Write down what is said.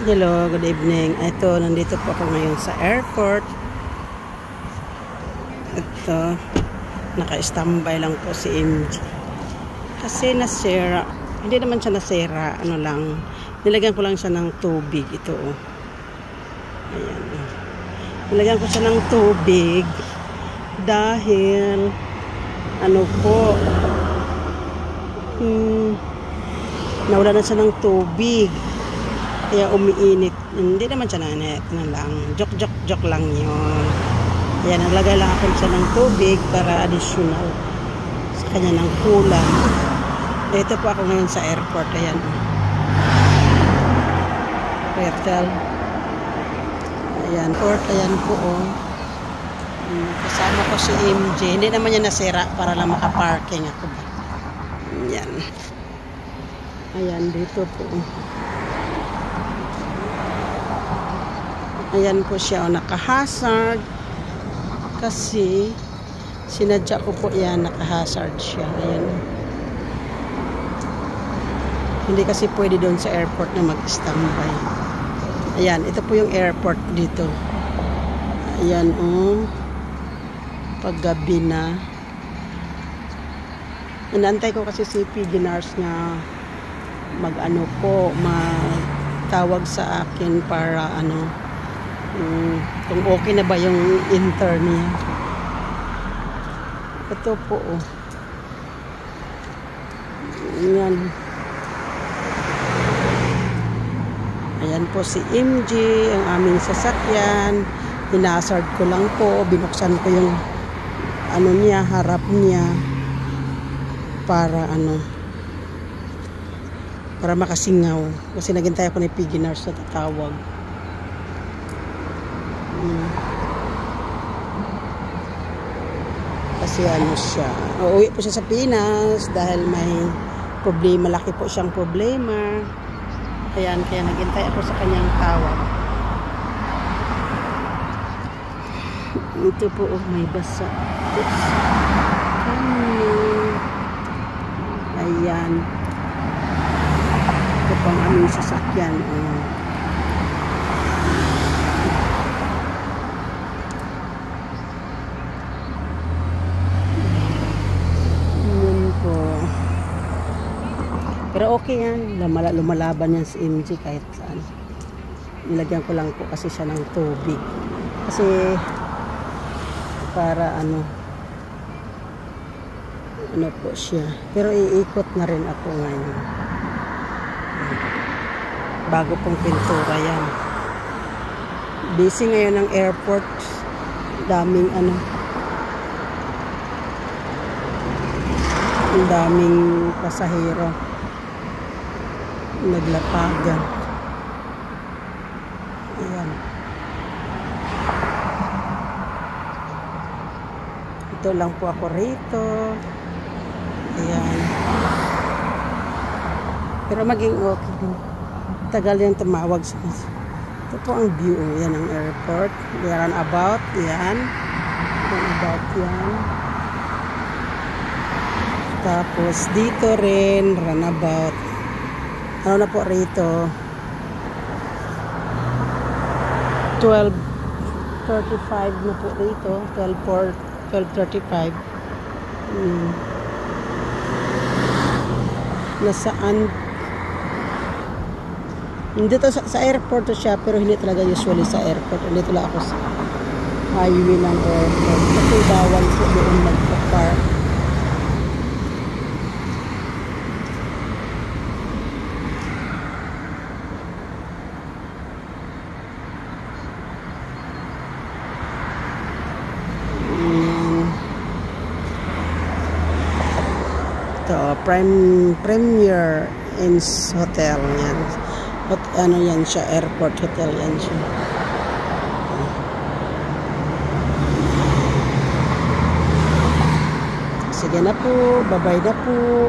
Hello, good evening. Ito, nandito po ako ngayon sa airport. Ito, naka-standby lang po si MJ. Kasi nasira. Hindi naman siya nasira. Ano lang. Nilagyan ko lang siya ng tubig. Ito, oh. Ayan. Nilagyan ko siya ng tubig. Dahil, ano po, nawala na siya ng tubig. Kaya umiinit. Hindi naman siya nanit na lang. Joke lang yun. Kaya naglagay lang ako siya ng tubig para additional sa kanya ng kulang. Ito po ako ngayon sa airport. Ayan. Airtel. Ayan. Port. Ayan po. Oh. Kasama ko si MJ. Hindi naman niya nasira para lang makaparking ako. Ayan. Ayan. Dito po. Ayan po siya, naka-hazard kasi sinadya ko po yan, naka-hazard siya. Ayan. Hindi kasi pwede doon sa airport na mag-standby. Ayan, ito po yung airport dito. Ayan, oh. Paggabi na. Inantay ko kasi si PG nurse na mag-ano po, magtawag sa akin para ano, kung okay na ba yung intern niya. Ito po, oh. Ayan. Ayan po si MJ, ang aming sasakyan. Hinasard ko lang po, binuksan ko yung ano niya, harap niya para ano, para makasingaw. Kasi naghintay ako ni PG nurse na tatawag. Kasi ano siya, uuwi po siya sa Pinas dahil may problema, laki po siyang problema. Ayan, kaya naghintay ako sa kanyang tawag. Ito po, oh, may basa. Oops. Ayan. Ito po ang aming sasakyan. Pero okay yan. Lumalaban yan si MJ kahit saan. Nilagyan ko lang po kasi siya ng tubig. Kasi para ano po siya. Pero iikot na rin ako ngayon. Bago pong pintura yan. Busy ngayon ng airport. Daming ano. Daming pasahero. Naglapagan. Ayan. Ito lang po ako rito. Ayan. Pero maging okay din. Tagal yung tumawag siya. Ito po ang view. Yan ang airport. Runabout. Yan. Runabout yan. Tapos dito rin runabout. Ano na po rito? 12:35 na po rito. 12:35. Nasaan? Dito sa airport to siya, pero hindi talaga usually sa airport. Dito lang ako sa highway ng airport. Kasi bawal po doon magpa-park. Ito, Premier Inns Hotel yan. Ano yan siya, airport hotel yan siya. Sige na po, bye-bye na po.